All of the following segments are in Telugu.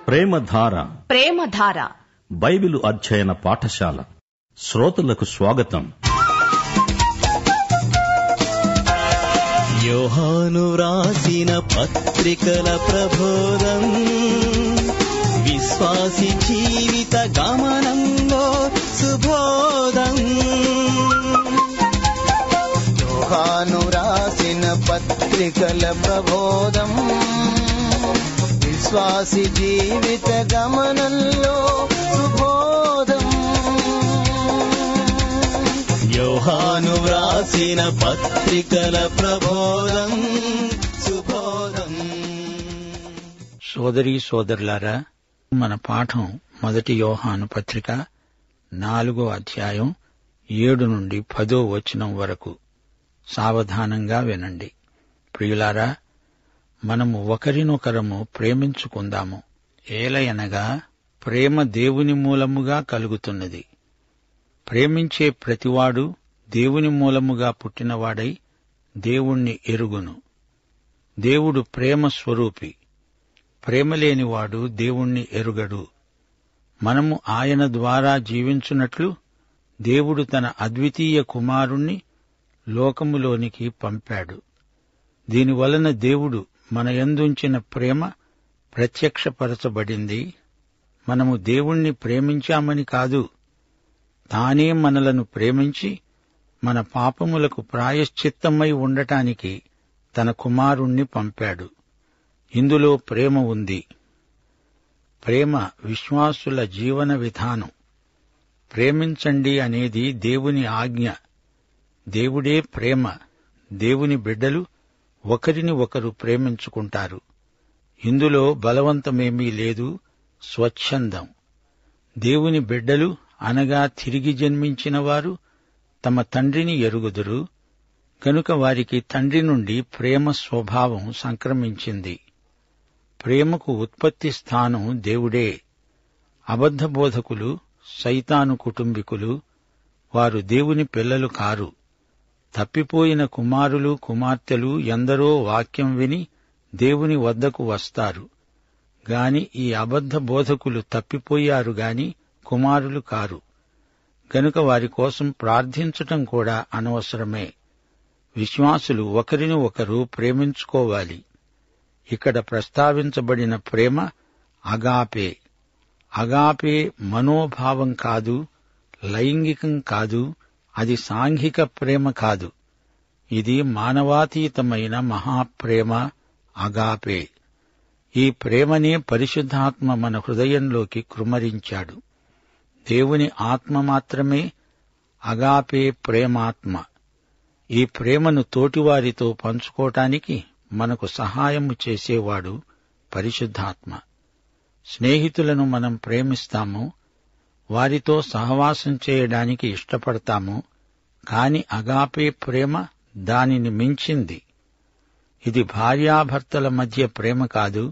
ప్రేమధార ప్రేమధార బైబిలు అధ్యయన పాఠశాల శ్రోతలకు స్వాగతం. యోహాను రాసిన పత్రికల ప్రబోధం, విశ్వాసి జీవిత గమనంలో శుభోదం. యోహాను రాసిన పత్రికల ప్రబోధం, విశ్వాసి జీవిత గమనంలో శుభోదం. యోహాను రాసిన పత్రికల ప్రబోధం, శుభోదం. సోదరీ సోదరులారా, మన పాఠం 1 యోహాను పత్రిక 4వ అధ్యాయం 7 నుండి 10వ వచనం వరకు. సావధానంగా వినండి. ప్రియులారా, మనము ఒకరినొకరము ప్రేమించుకుందాము. ఏలయనగా ప్రేమ దేవుని మూలముగా కలుగుతున్నది. ప్రేమించే ప్రతివాడు దేవుని మూలముగా పుట్టినవాడై దేవుణ్ణి ఎరుగును. దేవుడు ప్రేమ స్వరూపి. ప్రేమలేనివాడు దేవుణ్ణి ఎరుగడు. మనము ఆయన ద్వారా జీవించున్నట్లు దేవుడు తన అద్వితీయ కుమారుణ్ణి లోకములోనికి పంపాడు. దీనివలన దేవుడు మన యందుంచిన ప్రేమ ప్రత్యక్షపరచబడింది. మనము దేవుణ్ణి ప్రేమించామని కాదు, తానే మనలను ప్రేమించి మన పాపములకు ప్రాయశ్చిత్తమై ఉండటానికి తన కుమారుణ్ణి పంపాడు. ఇందులో ప్రేమ ఉంది. ప్రేమ విశ్వాసుల జీవన విధానం. ప్రేమించండి అనేది దేవుని ఆజ్ఞ. దేవుడే ప్రేమ. దేవుని బిడ్డలు ఒకరిని ఒకరు ప్రేమించుకుంటారు. ఇందులో బలవంతమేమీ లేదు, స్వచ్ఛందం. దేవుని బిడ్డలు అనగా తిరిగి జన్మించిన వారు తమ తండ్రిని ఎరుగుదురు. కనుక వారికి తండ్రి నుండి ప్రేమ స్వభావం సంక్రమించింది. ప్రేమకు ఉత్పత్తి స్థానం దేవుడే. అబద్ధ బోధకులు, సైతాను కుటుంబీకులు, వారు దేవుని పిల్లలు కారు. తప్పిపోయిన కుమారులు కుమార్తెలు ఎందరో వాక్యం విని దేవుని వద్దకు వస్తారు గాని ఈ అబద్ధ బోధకులు తప్పిపోయారు గాని కుమారులు కారు. గనుక వారి కోసం ప్రార్థించటం కూడా అనవసరమే. విశ్వాసులు ఒకరిని ఒకరు ప్రేమించుకోవాలి. ఇక్కడ ప్రస్తావించబడిన ప్రేమ అగాపే. అగాపే మనోభావం కాదు, లైంగికం కాదు, అది సాంఘిక ప్రేమ కాదు. ఇది మానవాతీతమైన మహాప్రేమ అగాపే. ఈ ప్రేమనే పరిశుద్ధాత్మ మన హృదయంలోకి కృమ్మరించాడు. దేవుని ఆత్మ మాత్రమే అగాపే ప్రేమాత్మ. ఈ ప్రేమను తోటివారితో పంచుకోటానికి మనకు సహాయము చేసేవాడు పరిశుద్ధాత్మ. స్నేహితులను మనం ప్రేమిస్తాము, వారితో సహవాసం చేయడానికి ఇష్టపడతాము. కాని అగాపే ప్రేమ దానిని మించింది. ఇది భార్యాభర్తల మధ్య ప్రేమ కాదు.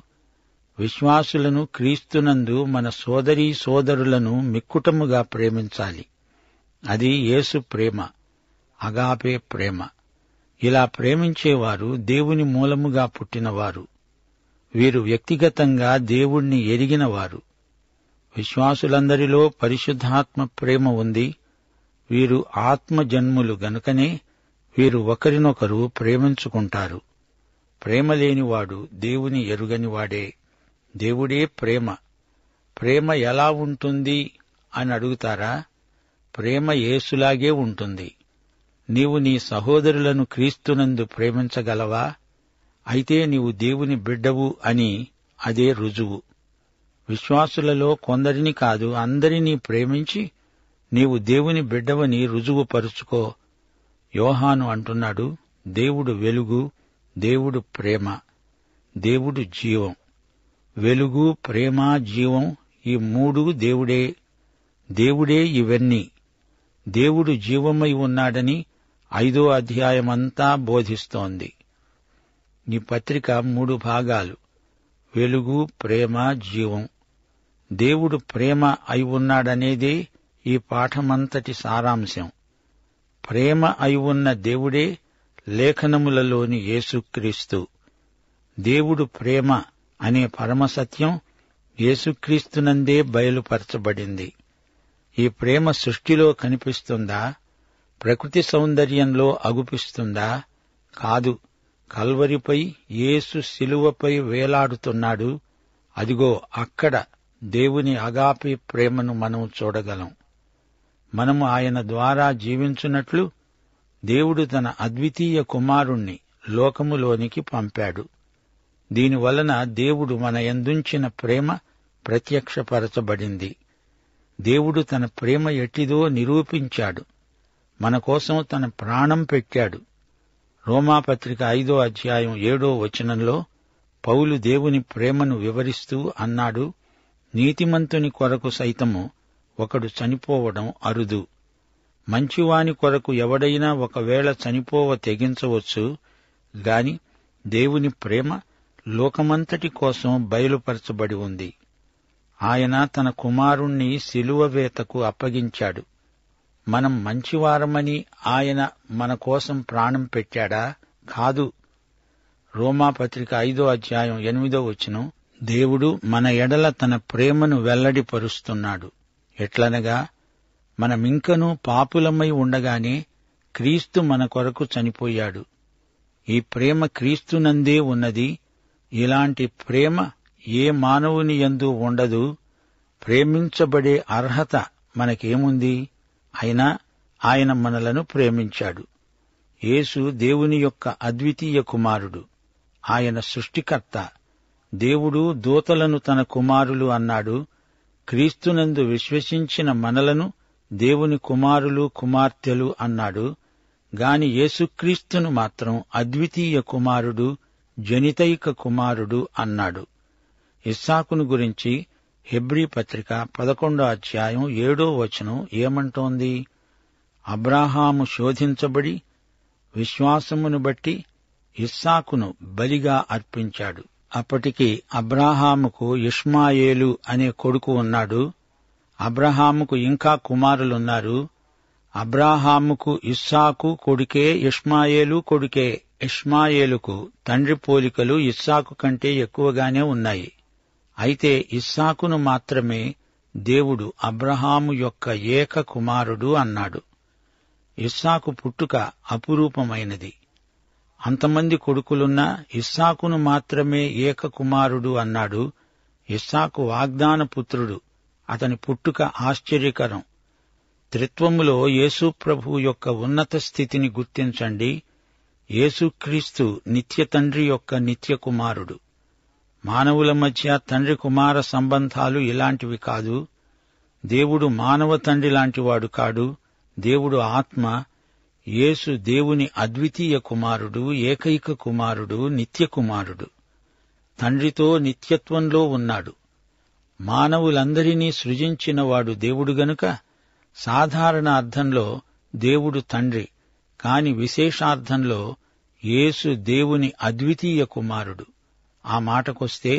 విశ్వాసులను క్రీస్తునందు మన సోదరీ సోదరులను మిక్కుటముగా ప్రేమించాలి. అది యేసు ప్రేమ, అగాపే ప్రేమ. ఇలా ప్రేమించేవారు దేవుని మూలముగా పుట్టినవారు. వీరు వ్యక్తిగతంగా దేవుణ్ణి ఎరిగినవారు. విశ్వాసులందరిలో పరిశుద్ధాత్మ ప్రేమ ఉంది. వీరు ఆత్మజన్ములు గనుకనే వీరు ఒకరినొకరు ప్రేమించుకుంటారు. ప్రేమ లేనివాడు దేవుని ఎరుగనివాడే. దేవుడే ప్రేమ. ప్రేమ ఎలా ఉంటుంది అని అడుగుతారా? ప్రేమ యేసులాగే ఉంటుంది. నీవు నీ సహోదరులను క్రీస్తునందు ప్రేమించగలవా? అయితే నీవు దేవుని బిడ్డవు అని అదే రుజువు. విశ్వాసులలో కొందరిని కాదు, అందరినీ ప్రేమించి నీవు దేవుని బిడ్డవని రుజువుపరుచుకో. యోహాను అంటున్నాడు, దేవుడు వెలుగు, దేవుడు ప్రేమ, దేవుడు జీవం. వెలుగు, ప్రేమ, జీవం ఈ మూడు దేవుడే. దేవుడే ఇవన్నీ. దేవుడు జీవమై ఉన్నాడని 5వ అధ్యాయమంతా బోధిస్తోంది. ఈ పత్రిక 3 భాగాలు: వెలుగు, ప్రేమ, జీవం. దేవుడు ప్రేమ అయి ఉన్నాడనేదే ఈ పాఠమంతటి సారాంశం. ప్రేమ అయి ఉన్న దేవుడే లేఖనములలోని యేసుక్రీస్తు. దేవుడు ప్రేమ అనే పరమసత్యం యేసుక్రీస్తునందే బయలుపరచబడింది. ఈ ప్రేమ సృష్టిలో కనిపిస్తుందా? ప్రకృతి సౌందర్యంలో అగుపిస్తుందా? కాదు. కల్వరిపై యేసు శిలువపై వేలాడుతున్నాడు. అదిగో అక్కడ దేవుని అగాపే ప్రేమను మనం చూడగలం. మనము ఆయన ద్వారా జీవించున్నట్లు దేవుడు తన అద్వితీయ కుమారుణ్ణి లోకములోనికి పంపాడు. దీనివలన దేవుడు మన యందుంచిన ప్రేమ ప్రత్యక్షపరచబడింది. దేవుడు తన ప్రేమ ఎట్టిదో నిరూపించాడు. మన కోసం తన ప్రాణం పెట్టాడు. రోమాపత్రిక 5వ అధ్యాయం 7వ వచనంలో పౌలు దేవుని ప్రేమను వివరిస్తూ అన్నాడు, నీతిమంతుని కొరకు సైతము ఒకడు చనిపోవడం అరుదు. మంచివాని కొరకు ఎవడైనా ఒకవేళ చనిపోవ తెగించవచ్చు గాని దేవుని ప్రేమ లోకమంతటి కోసం బయలుపరచబడి ఉంది. ఆయన తన కుమారుణ్ణి శిలువ వేతకు అప్పగించాడు. మనం మంచివారమని ఆయన మన కోసం ప్రాణం పెట్టాడా? కాదు. రోమాపత్రిక 5వ అధ్యాయం 8వ వచనం, దేవుడు మన ఎడల తన ప్రేమను వెల్లడిపరుస్తున్నాడు. ఎట్లనగా, మనమింకనూ పాపులమై ఉండగానే క్రీస్తు మన కొరకు చనిపోయాడు. ఈ ప్రేమ క్రీస్తునందే ఉన్నది. ఇలాంటి ప్రేమ ఏ మానవుని యందు ఉండదు. ప్రేమించబడే అర్హత మనకేముంది? అయినా ఆయన మనలను ప్రేమించాడు. యేసు దేవుని యొక్క అద్వితీయ కుమారుడు. ఆయన సృష్టికర్త. దేవుడు దూతలను తన కుమారులు అన్నాడు. క్రీస్తునందు విశ్వసించిన మనలను దేవుని కుమారులు కుమార్తెలు అన్నాడు. గాని యేసుక్రీస్తును మాత్రం అద్వితీయ కుమారుడు, జనితైక కుమారుడు అన్నాడు. ఇస్సాకును గురించి హెబ్రీ పత్రిక 11వ అధ్యాయం 7వ వచనం ఏమంటోంది? అబ్రాహాము శోధించబడి విశ్వాసమును బట్టి ఇస్సాకును బలిగా అర్పించాడు. అప్పటికి అబ్రాహాముకు ఇష్మాయేలు అనే కొడుకు ఉన్నాడు. అబ్రహాముకు ఇంకా కుమారులున్నారు. అబ్రాహాముకు ఇస్సాకు కొడుకే, ఇష్మాయేలు కొడుకే. ఇష్మాయేలుకు తండ్రి పోలికలు ఇస్సాకు కంటే ఎక్కువగానే ఉన్నాయి. అయితే ఇస్సాకును మాత్రమే దేవుడు అబ్రహాము యొక్క ఏక కుమారుడు అన్నాడు. ఇస్సాకు పుట్టుక అపురూపమైనది. అంతమంది కొడుకులున్నా ఇస్సాకును మాత్రమే ఏక కుమారుడు అన్నాడు. ఇస్సాకు వాగ్దాన పుత్రుడు. అతని పుట్టుక ఆశ్చర్యకరం. త్రిత్వములో యేసు ప్రభువు యొక్క ఉన్నత స్థితిని గుర్తించండి. యేసుక్రీస్తు నిత్య తండ్రి యొక్క నిత్య కుమారుడు. మానవుల మధ్య తండ్రి కుమార సంబంధాలు ఇలాంటివి కాదు. దేవుడు మానవ తండ్రి లాంటివాడు కాడు. దేవుడు ఆత్మ. యేసు దేవుని అద్వితీయ కుమారుడు, ఏకైక కుమారుడు, నిత్య కుమారుడు. తండ్రితో నిత్యత్వంలో ఉన్నాడు. మానవులందరినీ సృజించినవాడు దేవుడు గనుక సాధారణ అర్థంలో దేవుడు తండ్రి, కాని విశేషార్థంలో యేసు దేవుని అద్వితీయ కుమారుడు. ఆ మాటకొస్తే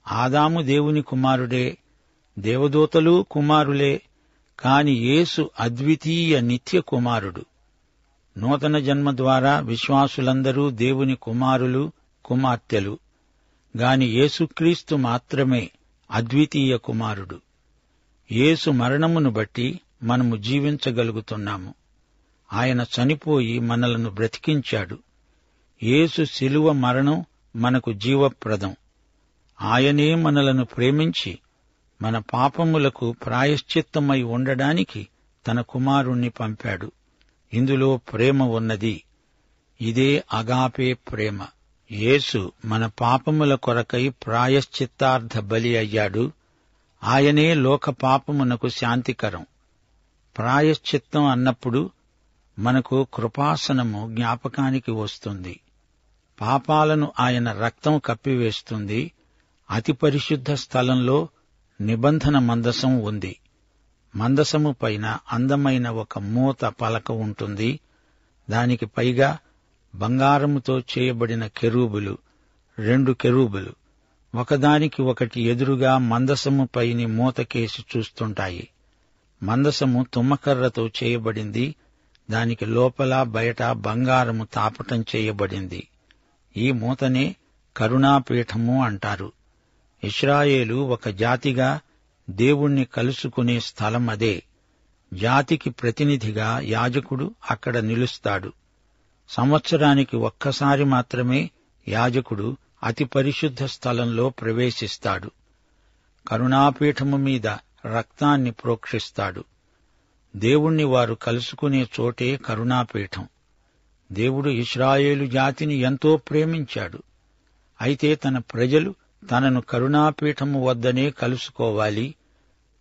ఆదాము దేవుని కుమారుడే, దేవదూతలు కుమారులే. కాని యేసు అద్వితీయ నిత్య కుమారుడు. నూతన జన్మ ద్వారా విశ్వాసులందరూ దేవుని కుమారులు, కుమార్తెలు. గాని యేసుక్రీస్తు మాత్రమే అద్వితీయ కుమారుడు. యేసు మరణమును బట్టి మనము జీవించగలుగుతున్నాము. ఆయన చనిపోయి మనలను బ్రతికించాడు. యేసు శిలువ మరణం మనకు జీవప్రదం. ఆయనే మనలను ప్రేమించి మన పాపములకు ప్రాయశ్చిత్తమై ఉండడానికి తన కుమారుణ్ణి పంపాడు. ఇందులో ప్రేమ ఉన్నది. ఇదే అగాపే ప్రేమ. యేసు మన పాపముల కొరకై ప్రాయశ్చిత్తార్థ బలి అయ్యాడు. ఆయనే లోక పాపమునకు శాంతికరం. ప్రాయశ్చిత్తం అన్నప్పుడు మనకు కృపాసనము జ్ఞాపకానికి వస్తుంది. పాపాలను ఆయన రక్తం కప్పివేస్తుంది. అతి పరిశుద్ధ స్థలంలో నిబంధన మందసం ఉంది. మందసము పైన అందమైన ఒక మూత పలక ఉంటుంది. దానికి పైగా బంగారముతో చేయబడిన కెరూబులు, 2 కెరూబులు ఒకదానికి ఒకటి ఎదురుగా మందసము పైని మూతకేసి చూస్తుంటాయి. మందసము తుమ్మకర్రతో చేయబడింది. దానికి లోపల బయట బంగారము తాపటం చేయబడింది. ఈ మూతనే కరుణాపీఠము అంటారు. ఇశ్రాయేలు ఒక జాతిగా దేవుణ్ణి కలుసుకునే స్థలం అదే. జాతికి ప్రతినిధిగా యాజకుడు అక్కడ నిలుస్తాడు. సంవత్సరానికి ఒక్కసారి మాత్రమే యాజకుడు అతి పరిశుద్ధ స్థలంలో ప్రవేశిస్తాడు. కరుణాపీఠము మీద రక్తాన్ని ప్రోక్షిస్తాడు. దేవుణ్ణి వారు కలుసుకునే చోటే కరుణాపీఠం. దేవుడు ఇశ్రాయేలు జాతిని ఎంతో ప్రేమించాడు. అయితే తన ప్రజలు తనను కరుణాపీఠము వద్దనే కలుసుకోవాలి.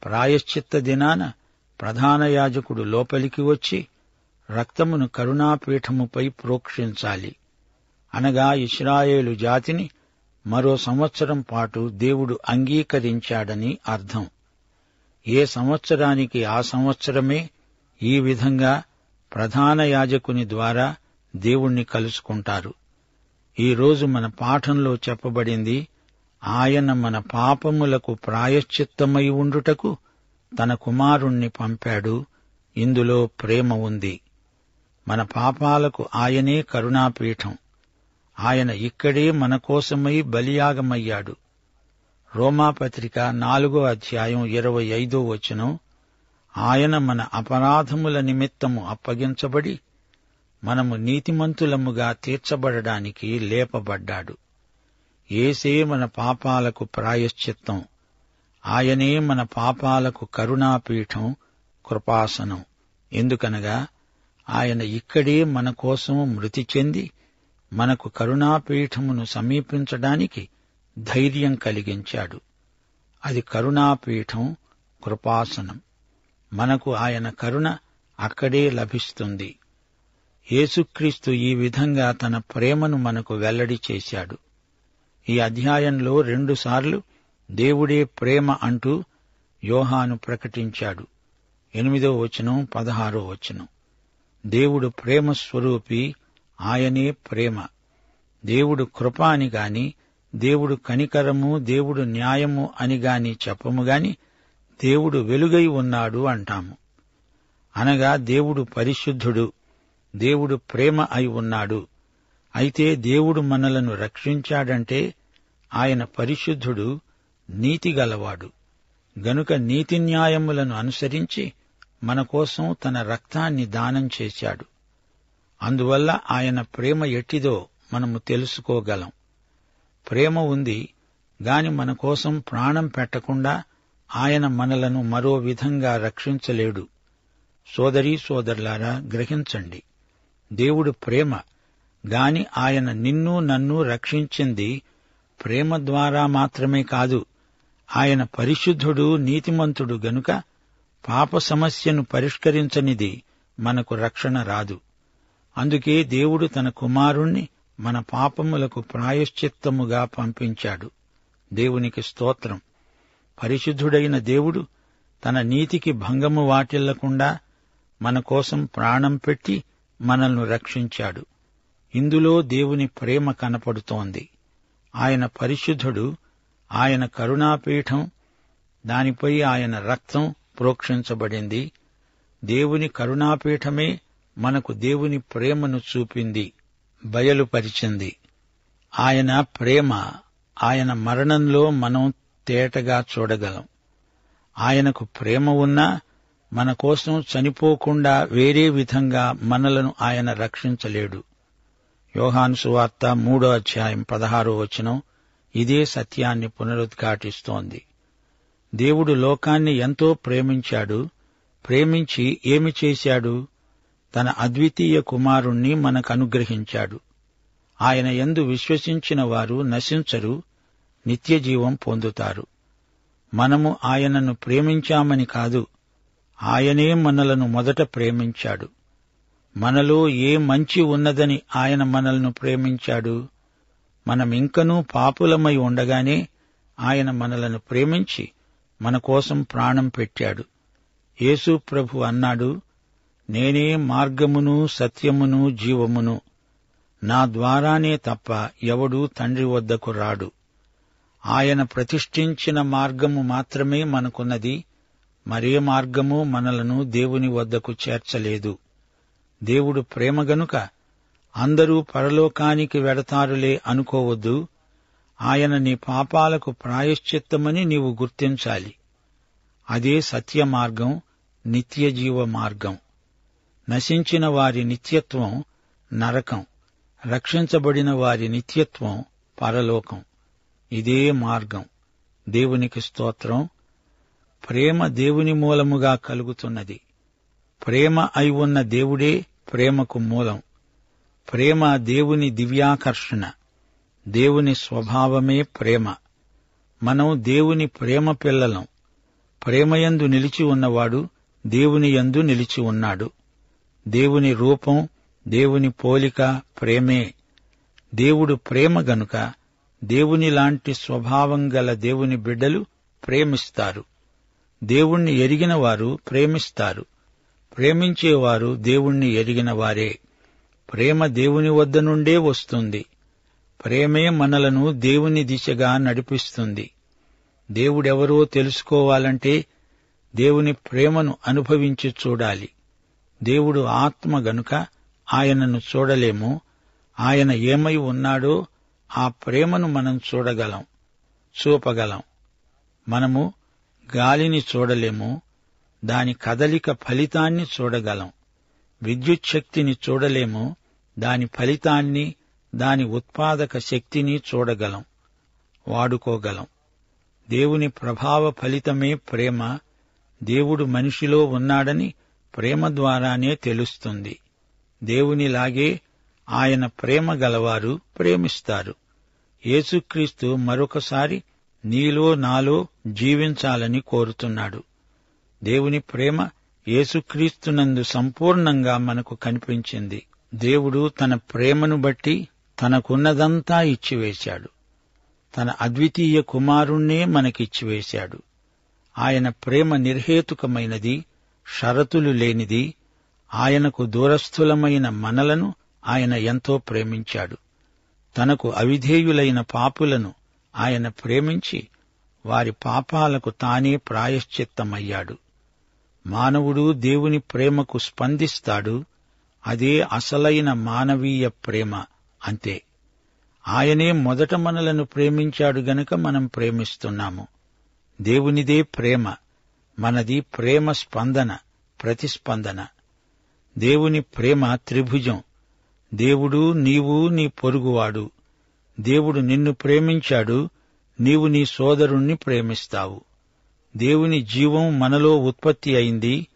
ప్రాయశ్చిత్త దినాన ప్రధాన యాజకుడు లోపలికి వచ్చి రక్తమును కరుణాపీఠముపై ప్రోక్షించాలి. అనగా ఇశ్రాయేలు జాతిని మరో సంవత్సరం పాటు దేవుడు అంగీకరించాడని అర్థం. ఏ సంవత్సరానికి ఆ సంవత్సరమే ఈ విధంగా ప్రధాన యాజకుని ద్వారా దేవుణ్ణి కలుసుకుంటారు. ఈ రోజు మన పాఠంలో చెప్పబడింది, ఆయన మన పాపములకు ప్రాయశ్చిత్తమై ఉండుటకు తన కుమారుణ్ణి పంపాడు. ఇందులో ప్రేమ ఉంది. మన పాపాలకు ఆయనే కరుణాపీఠం. ఆయన ఇక్కడే మన కోసమై బలియాగమయ్యాడు. రోమాపత్రిక 4:25 ఆయన మన అపరాధముల నిమిత్తము అప్పగించబడి మనము నీతిమంతులముగా తీర్చబడడానికి లేపబడ్డాడు. యేసే మన పాపాలకు ప్రాయశ్చిత్తం. ఆయనే మన పాపాలకు కరుణాపీఠం, కృపాసనం. ఎందుకనగా ఆయన ఇక్కడే మన కోసం మృతి చెంది మనకు కరుణాపీఠమును సమీపించడానికి ధైర్యం కలిగించాడు. అది కరుణాపీఠం, కృపాసనం. మనకు ఆయన కరుణ అక్కడే లభిస్తుంది. యేసుక్రీస్తు ఈ విధంగా తన ప్రేమను మనకు వెల్లడి చేశాడు. ఈ అధ్యాయంలో 2 సార్లు దేవుడే ప్రేమ అంటూ యోహాను ప్రకటించాడు. 8వ వచనం, 16వ వచనం. దేవుడు ప్రేమ స్వరూపి, ఆయనే ప్రేమ. దేవుడు కృప అని గాని, దేవుడు కనికరము, దేవుడు న్యాయము అని గాని చెప్పము గాని దేవుడు వెలుగై ఉన్నాడు అంటాము. అనగా దేవుడు పరిశుద్ధుడు, దేవుడు ప్రేమ అయి ఉన్నాడు. అయితే దేవుడు మనలను రక్షించాడంటే ఆయన పరిశుద్ధుడు, నీతిగలవాడు. గనుక నీతి న్యాయములను అనుసరించి మన కోసం తన రక్తాన్ని దానం చేశాడు. అందువల్ల ఆయన ప్రేమ ఎట్టిదో మనము తెలుసుకోగలం. ప్రేమ ఉంది గాని మన కోసం ప్రాణం పెట్టకుండా ఆయన మనలను మరో విధంగా రక్షించలేడు. సోదరీ సోదరులారా, గ్రహించండి. దేవుడు ప్రేమ గాని ఆయన నిన్ను నన్ను రక్షించింది ప్రేమ ద్వారా మాత్రమే కాదు. ఆయన పరిశుద్ధుడు, నీతిమంతుడు గనుక పాప సమస్యను పరిష్కరించనిది మనకు రక్షణ రాదు. అందుకే దేవుడు తన కుమారుణ్ణి మన పాపములకు ప్రాయశ్చిత్తముగా పంపించాడు. దేవునికి స్తోత్రం. పరిశుద్ధుడైన దేవుడు తన నీతికి భంగము వాటిల్లకుండా మన కోసం ప్రాణం పెట్టి మనల్ని రక్షించాడు. ఇందులో దేవుని ప్రేమ కనపడుతోంది. ఆయన పరిశుద్ధుడు, ఆయన కరుణాపీఠం, దానిపై ఆయన రక్తం ప్రోక్షించబడింది. దేవుని కరుణాపీఠమే మనకు దేవుని ప్రేమను చూపింది, బయలుపరిచింది. ఆయన ప్రేమ, ఆయన మరణంలో మనం తేటగా చూడగలం. ఆయనకు ప్రేమ ఉన్నా మన కోసం చనిపోకుండా వేరే విధంగా మనలను రక్షించలేడు. యోహాను సువార్త 3:16 ఇదే సత్యాన్ని పునరుద్ఘాటిస్తోంది. దేవుడు లోకాన్ని ఎంతో ప్రేమించాడు. ప్రేమించి ఏమి చేశాడు? తన అద్వితీయ కుమారుణ్ణి మనకనుగ్రహించాడు. ఆయన యందు విశ్వసించిన వారు నశించరు, నిత్యజీవం పొందుతారు. మనము ఆయనను ప్రేమించామని కాదు, ఆయనే మనలను మొదట ప్రేమించాడు. మనలో ఏ మంచి ఉన్నదని ఆయన మనల్ని ప్రేమించాడు? మనమింకనూ పాపులమై ఉండగానే ఆయన మనలను ప్రేమించి మన కోసం ప్రాణం పెట్టాడు. యేసు ప్రభు అన్నాడు, నేనే మార్గమును సత్యమును జీవమును, నా ద్వారానే తప్ప ఎవడూ తండ్రి వద్దకు రాడు. ఆయన ప్రతిష్ఠించిన మార్గము మాత్రమే మనకున్నది. మరే మార్గము మనలను దేవుని వద్దకు చేర్చలేదు. దేవుడు ప్రేమ గనుక అందరూ పరలోకానికి వెడతారులే అనుకోవద్దు. ఆయన నీ పాపాలకు ప్రాయశ్చిత్తమని నీవు గుర్తించాలి. అదే సత్య మార్గం, నిత్యజీవ మార్గం. నశించిన వారి నిత్యత్వం నరకం, రక్షించబడిన వారి నిత్యత్వం పరలోకం. ఇదే మార్గం. దేవునికి స్తోత్రం. ప్రేమ దేవుని మూలముగా కలుగుతున్నది. ప్రేమ అయి ఉన్న దేవుడే ప్రేమకు మూలం. ప్రేమ దేవుని దివ్యాకర్షణ. దేవుని స్వభావమే ప్రేమ. మనం దేవుని ప్రేమ పిల్లలం. ప్రేమయందు నిలిచి ఉన్నవాడు దేవుని యందు నిలిచి ఉన్నాడు. దేవుని రూపం, దేవుని పోలిక ప్రేమే. దేవుడు ప్రేమ గనుక దేవునిలాంటి స్వభావం గల దేవుని బిడ్డలు ప్రేమిస్తారు. దేవుణ్ణి ఎరిగిన వారు ప్రేమిస్తారు. ప్రేమించేవారు దేవుణ్ణి ఎరిగిన వారే. ప్రేమ దేవుని వద్ద నుండే వస్తుంది. ప్రేమే మనలను దేవుని దిశగా నడిపిస్తుంది. దేవుడెవరో తెలుసుకోవాలంటే దేవుని ప్రేమను అనుభవించి చూడాలి. దేవుడు ఆత్మ గనుక ఆయనను చూడలేము. ఆయన ఏమై ఉన్నాడో ఆ ప్రేమను మనం చూడగలం, చూపగలం. మనము గాలిని చూడలేము, దాని కదలిక ఫలితాన్ని చూడగలం. విద్యుత్ శక్తిని చూడలేము, దాని ఫలితాన్ని, దాని ఉత్పాదక శక్తిని చూడగలం, వాడుకోగలం. దేవుని ప్రభావ ఫలితమే ప్రేమ. దేవుడు మనిషిలో ఉన్నాడని ప్రేమ ద్వారానే తెలుస్తుంది. దేవునిలాగే ఆయన ప్రేమ గలవారు ప్రేమిస్తారు. యేసుక్రీస్తు మరొకసారి నీలో నాలో జీవించాలని కోరుతున్నాడు. దేవుని ప్రేమ యేసుక్రీస్తునందు సంపూర్ణంగా మనకు కనిపించింది. దేవుడు తన ప్రేమను బట్టి తనకున్నదంతా ఇచ్చివేశాడు. తన అద్వితీయ కుమారుణ్ణే మనకిచ్చివేశాడు. ఆయన ప్రేమ నిర్హేతుకమైనది, షరతులు లేనిది. ఆయనకు దూరస్థులమైన మనలను ఆయన ఎంతో ప్రేమించాడు. తనకు అవిధేయులైన పాపులను ఆయన ప్రేమించి వారి పాపాలకు తానే ప్రాయశ్చిత్తమయ్యాడు. మానవుడు దేవుని ప్రేమకు స్పందిస్తాడు. అదే అసలైన మానవీయ ప్రేమ. అంతే. ఆయనే మొదట మనలను ప్రేమించాడు గనుక మనం ప్రేమిస్తున్నాము. దేవునిదే ప్రేమ. మనది ప్రేమ స్పందన, ప్రతిస్పందన. దేవుని ప్రేమ త్రిభుజం. దేవుడు, నీవు, నీ పొరుగువాడు. దేవుడు నిన్ను ప్రేమించాడు, నీవు నీ సోదరుణ్ణి ప్రేమిస్తావు. దేవుని జీవం మనలో ఉత్పత్తి అయింది.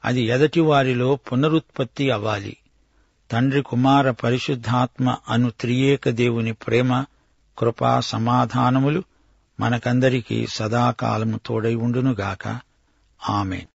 అది ఎదటివారిలో పునరుత్పత్తి అవ్వాలి. తండ్రి, కుమార, పరిశుద్ధాత్మ అను త్రియేక దేవుని ప్రేమ, కృపా, సమాధానములు మనకందరికీ సదాకాలము తోడై ఉండునుగాక. ఆమేన్.